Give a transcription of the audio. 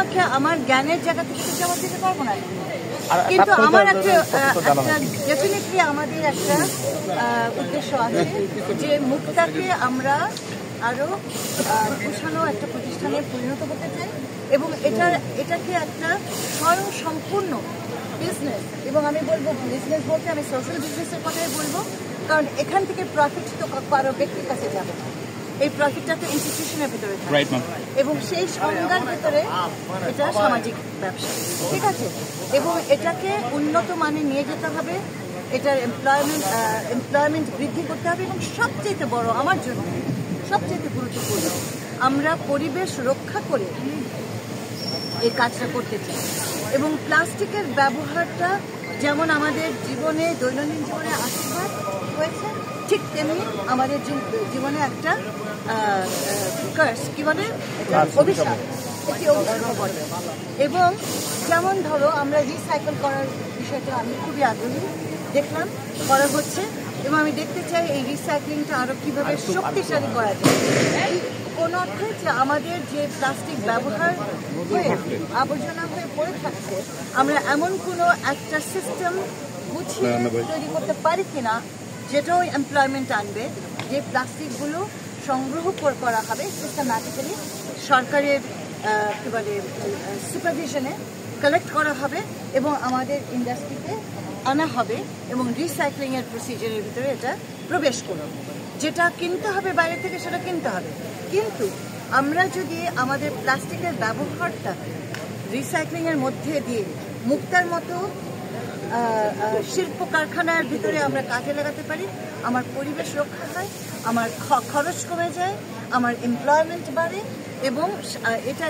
এটাকে আমার জ্ঞানের জায়গা থেকে তো জবাব দিতে পারবো না, কিন্তু আমার একটা ডেফিনেটলি আমাদের একটা উদ্দেশ্য আছে যে মুক্তাকে আমরা আরো গোছানো একটা প্রতিষ্ঠানে পরিণত করতে চাই এবং এটাকে একটা স্বয়ংসম্পূর্ণ বিজনেস, এবং আমি বলবো বিজনেস বলতে আমি সোশ্যাল বিজনেসের কথাই বলবো, কারণ এখান থেকে প্রফিট তো কারো ব্যক্তির কাছে যাবে, এই প্রফিটটা তো ইনস্টিটিউশনের ভিতরে থাকে এবং সেই সংজ্ঞার ভিতরে এটা সামাজিক ব্যবসা, ঠিক আছে, এবং এটাকে উন্নত মানে নিয়ে যেতে হবে, এটার এমপ্লয়মেন্ট বৃদ্ধি করতে হবে এবং সবচেয়ে বড় আমার জন্য সবচেয়ে গুরুত্বপূর্ণ আমরা পরিবেশ রক্ষা করে এই কাজটা করতে চাই। এবং প্লাস্টিকের ব্যবহারটা যেমন আমাদের জীবনে দৈনন্দিন জীবনে আশীর্বাদ হয়েছে, ঠিক তেমনি আমাদের জীবনে একটা কার্স কি বলে অভিশাপ, একটি অভিশাপ বলে। এবং যেমন ধরো আমরা রিসাইকেল করার বিষয়টা আমি খুবই আগ্রহী, দেখলাম করা হচ্ছে এবং আমি দেখতে চাই এই রিসাইক্লিংটা আরো কিভাবে শক্তিশালী করা যায়, কোন অর্থে যে আমাদের যে প্লাস্টিক ব্যবহার হয়ে আবর্জনা হয়ে পড়ে থাকছে আমরা এমন কোনো একটা সিস্টেম গুছিয়ে তৈরি করতে পারি কিনা যেটাও এমপ্লয়মেন্ট আনবে, যে প্লাস্টিকগুলো সংগ্রহ করা হবে সিস্টেম্যাটিক্যালি সরকারের কি বলে সুপারভিশনে কালেক্ট করা হবে এবং আমাদের ইন্ডাস্ট্রিতে আনা হবে এবং রিসাইক্লিংয়ের প্রসিজারের ভিতরে এটা প্রবেশ করবে। যেটা কিনতে হবে বাইরে থেকে সেটা কিনতে হবে, কিন্তু আমরা যদি আমাদের প্লাস্টিকের ব্যবহারটা রিসাইক্লিংয়ের মধ্যে দিয়ে মুক্তার মতো শিল্প কারখানার ভিতরে আমরা কাজে লাগাতে পারি, আমার পরিবেশ রক্ষা হয়, আমার খরচ কমে যায়, আমার এমপ্লয়মেন্ট বাড়ে এবং এটা